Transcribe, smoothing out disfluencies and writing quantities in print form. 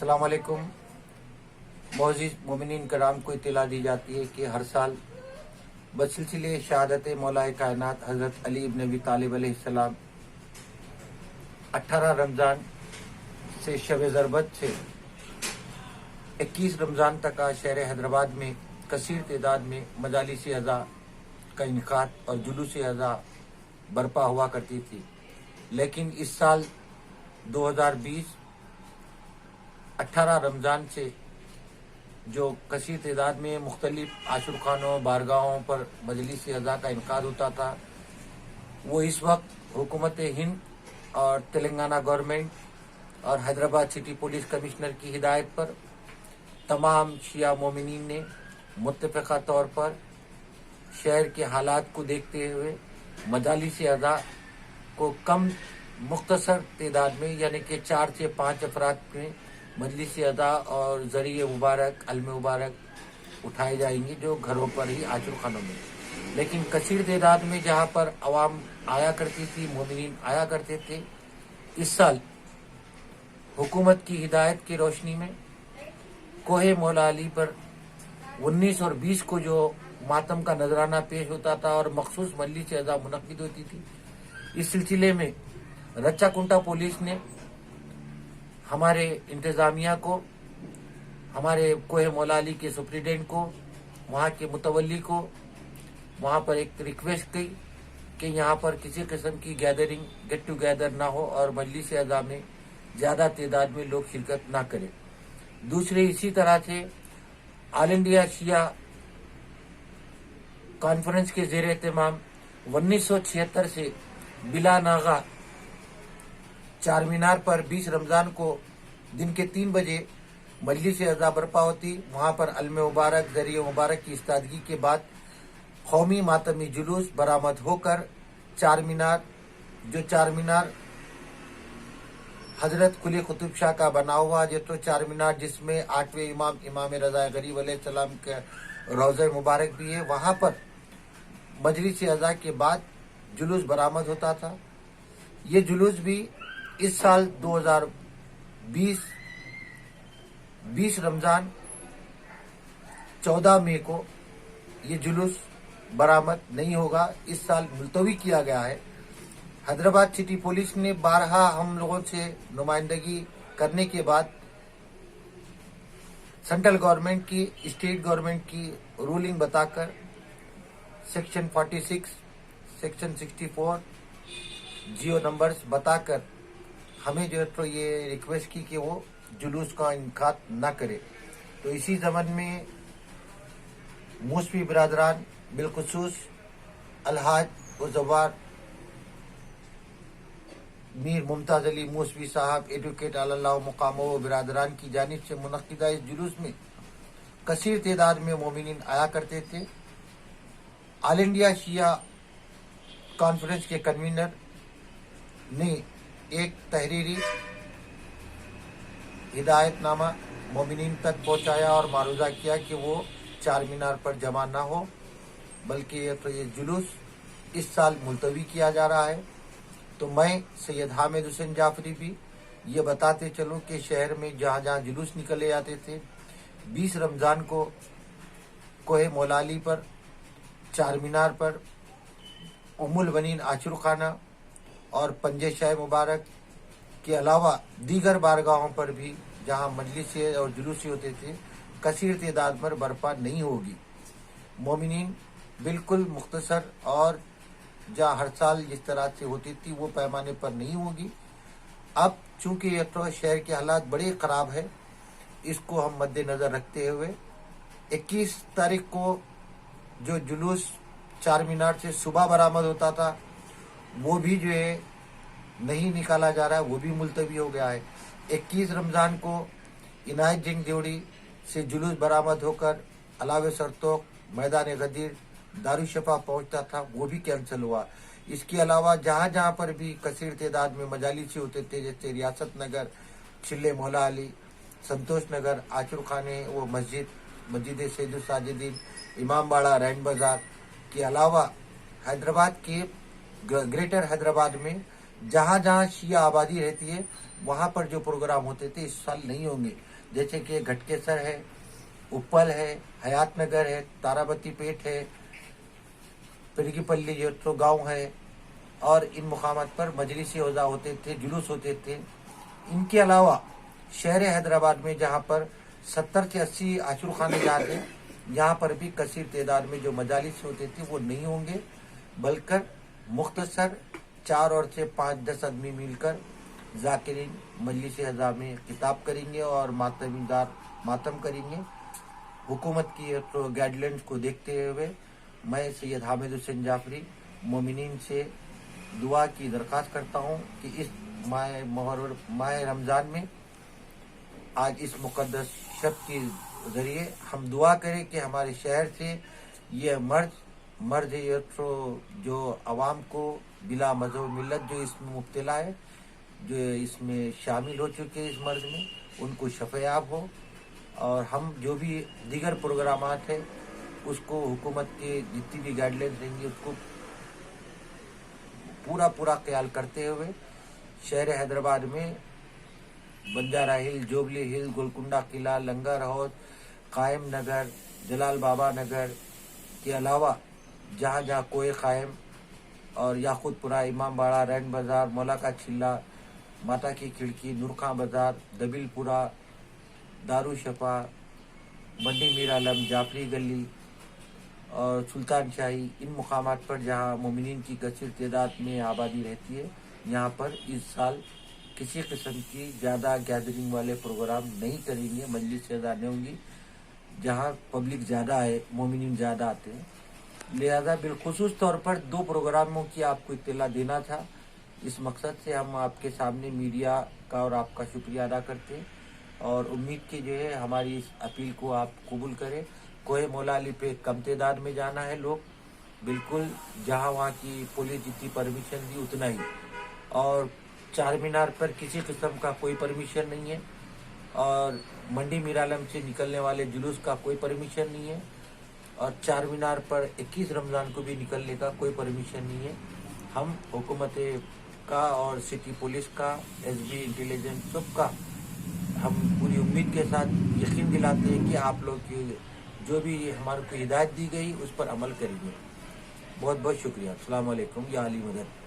अस्सलाम वालेकुम। मोअज़्ज़िज़ मोमिनीन कराम को इत्तला दी जाती है कि हर साल बसिलसिले शहादत मौलाए कायनात हज़रत अली इब्न अबी तालिब अलैहिस्सलाम 18 रमज़ान से शब ज़रबत से 21 रमज़ान तक आज शहर हैदराबाद में कसीर तादाद में मजालिस अज़ा का इनकाद और जुलूस अज़ा बरपा हुआ करती थी। लेकिन इस साल 2020 18 रमज़ान से जो कसीर तादाद में मुख्तलिफ आशुर खानों बारगाहों पर मजलिस अज़ा का इनकाद होता था, वो इस वक्त हुकूमत हिंद और तेलंगाना गवर्नमेंट और हैदराबाद सिटी पुलिस कमिश्नर की हिदायत पर तमाम शिया मोमिनीन ने मुत्तफ़क़ा तौर पर शहर के हालात को देखते हुए मजालिस अज़ा को कम मुख्तसर तादाद में यानी कि 4 से 5 अफराद में मजलिस अज़ा और ज़रिए मुबारक अलम मुबारक उठाए जाएंगे जो घरों पर ही आशुर खानों में। लेकिन कसीर तादाद में जहाँ पर आवाम आया करती थी, मोमिनीन आया करते थे, इस साल हुकूमत की हिदायत की रोशनी में कोहे मौला अली पर 19 और 20 को जो मातम का नजराना पेश होता था और मखसूस मजलिस अज़ा मुनक़िद होती थी, इस सिलसिले में रच्चा कुंटा पुलिस ने हमारे इंतज़ामिया को, हमारे कोहे मौला अली के सुप्रीडेंट को, वहाँ के मुतवल्ली को वहाँ पर एक रिक्वेस्ट की कि यहाँ पर किसी किस्म की गैदरिंग गेट टुगेदर ना हो और मजलिस अज़ा में ज़्यादा तादाद में लोग शिरकत ना करें। दूसरे इसी तरह से ऑल इंडिया शिया कॉन्फ्रेंस के ज़ेर एहतमाम 1976 से बिला नागा चार मीनार पर 20 रमज़ान को दिन के 3 बजे मजलिस अज़ा बरपा होती। वहाँ पर अलम मुबारक ज़रिए मुबारक की इस्तादगी के बाद कौमी मातमी जुलूस बरामद होकर चार मीनार हजरत कुली कुतुब शाह का बना हुआ जो चार मीनार जिसमें 8वें इमाम रज़ा गरीब अलैहिस्सलाम के रोज़े मुबारक भी है, वहाँ पर मजलिस अज़ा के बाद जुलूस बरामद होता था। ये जुलूस भी इस साल 2020 रमज़ान 14 मई को ये जुलूस बरामद नहीं होगा, इस साल मुलतवी किया गया है। हैदराबाद सिटी पुलिस ने बारहा हम लोगों से नुमाइंदगी करने के बाद सेंट्रल गवर्नमेंट की, स्टेट गवर्नमेंट की रूलिंग बताकर सेक्शन 46, सेक्शन 64 जियो नंबर्स बताकर हमें जो है तो ये रिक्वेस्ट की कि वो जुलूस का इनकाद ना करे। तो इसी ज़मन में मूसवी बिरादरान बिलखुसूस अलहाज ज़वार मीर मुमताज़ अली मूसवी साहब एडवोकेट अल्लाह मुकामो बिरादरान की जानिब से मुनक़िदा इस जुलूस में कसीर तादाद में मोमिनीन आया करते थे। ऑल इंडिया शिया कॉन्फ्रेंस के कन्वीनर ने एक तहरीरी हिदायतनामा मोमिनीन तक पहुंचाया और मारूजा किया कि वो चार मीनार पर जमा ना हो, बल्कि ये जुलूस इस साल मुलतवी किया जा रहा है। तो मैं सैयद हामिद हुसैन जाफरी भी ये बताते चलूँ कि शहर में जहाँ जहाँ जुलूस निकले जाते थे, 20 रमज़ान को कोहे मौला अली पर, चार मीनार पर, उम्मुल बनीन आशुर खाना और पंजे शाह मुबारक के अलावा दीगर बारगाहों पर भी जहाँ मजलिस और जुलूस होते थे, कसीर तादाद पर बरपा नहीं होगी। मोमिनीन बिल्कुल मुख्तसर और जहाँ हर साल जिस तरह से होती थी वो पैमाने पर नहीं होगी। अब चूँकि ये तो शहर के हालात बड़े ख़राब है, इसको हम मद्देनज़र रखते हुए 21 तारीख को जो जुलूस चार मीनार से सुबह बरामद होता था वो भी जो है नहीं निकाला जा रहा है, वो भी मुलतवी हो गया है। 21 रमज़ान को इनायत जंग देवड़ी से जुलूस बरामद होकर अलावे सरतोक मैदान गदीर दारुशफा पहुंचता था, वो भी कैंसिल हुआ। इसके अलावा जहाँ जहाँ पर भी कसीर तादाद में मजालिस होते थे, जैसे रियासत नगर, चिल्ले मौला अली, संतोष नगर, आशुर खाने, वो मस्जिद सैयद साजिदीन, इमाम बाड़ा, रैन बाजार के अलावा हैदराबाद के ग्रेटर हैदराबाद में जहाँ जहाँ शिया आबादी रहती है वहाँ पर जो प्रोग्राम होते थे इस साल नहीं होंगे। جیسے کہ گھٹکے سر ہے، اپل ہے، حیات نگر ہے، تارابتی پیٹ ہے، پرگی پلی جو گاؤں ہے، اور ان مقامات پر مجلسی اوضاع ہوتے تھے، جلوس ہوتے تھے۔ ان کے علاوہ شہر حیدرآباد میں جہاں پر 70 سے 80 عاشور خانے جاتے ہیں، یہاں پر بھی کثیر تعداد میں جو مجالس ہوتے تھے وہ نہیں ہوں گے، بلکہ مختصر 4 اور سے 5-10 آدمی مل کر ذاکرین مجلس اعضاء میں خطاب کریں گے اور ماتم کریں گے۔ حکومت کی گائیڈ لائنز کو دیکھتے ہوئے میں سید حامد حسین جعفری مومنین سے دعا کی درخواست کرتا ہوں کہ اس ماہ رمضان میں آج اس مقدس شب کے ذریعے ہم دعا کریں کہ ہمارے شہر سے یہ مرض جو عوام کو بلا مذہب ملت جو اس میں مبتلا ہے، جو اس میں شامل ہو چکے ہیں اس مرض میں، ان کو شفا یاب ہو، اور ہم جو بھی دیگر پروگرامات ہیں اس کو حکومت کے جتنی بھی گائیڈ لائنز دیں گے اس کو پورا خیال کرتے ہوئے شہر حیدرآباد میں بنجارہ ہل، جوبلی ہل، گولکنڈہ قلعہ، لنگر حوض، قائم نگر، جلال بابا نگر کے علاوہ جہاں جہاں کوئے قائم اور یاقوت پورہ، امام باڑہ، رین بازار، مولا کا چلہ، ماتا کی کھڑکی، نورخاں بازار، دبیل پورہ، دارالشفا، منڈی میر عالم، جعفری گلی اور سلطان شاہی، ان مقامات پر جہاں مومنین کی کثیر تعداد میں آبادی رہتی ہے، یہاں پر اس سال کسی قسم کی زیادہ گیدرنگ والے پروگرام نہیں کریں گے، مجلس اعضاء نہیں ہوں گی جہاں پبلک زیادہ ہے، مومنین زیادہ آتے ہیں۔ لہذا بالخصوص طور پر 2 پروگراموں کی آپ کو اطلاع دینا تھا۔ اس مقصد سے ہم آپ کے سامنے میڈیا کا اور آپ کا شکریہ ادا کرتے ہیں، اور امید کی جو ہے ہماری اس اپیل کو آپ قبول کریں۔ کوہ مولا علی پہ کم تعداد میں جانا ہے لوگ، بالکل جہاں وہاں کی پولیس جتنی پرمیشن دی اتنا ہی، اور چار مینار پر کسی قسم کا کوئی پرمیشن نہیں ہے، اور منڈی میر عالم سے نکلنے والے جلوس کا کوئی پرمیشن نہیں ہے، اور چار مینار پر 21 رمضان کو بھی نکلنے کا کوئی پرمیشن نہیں ہے۔ ہم حکومت کا اور سٹی پولیس کا، ایس بی انٹیلیجنس سب کا ہم پوری امید کے ساتھ یقین دلاتے ہیں کہ آپ لوگ کی جو بھی ہمارے کو ہدایت دی گئی اس پر عمل کریں گے۔ بہت بہت شکریہ۔ السلام علیکم، یا علی مدد۔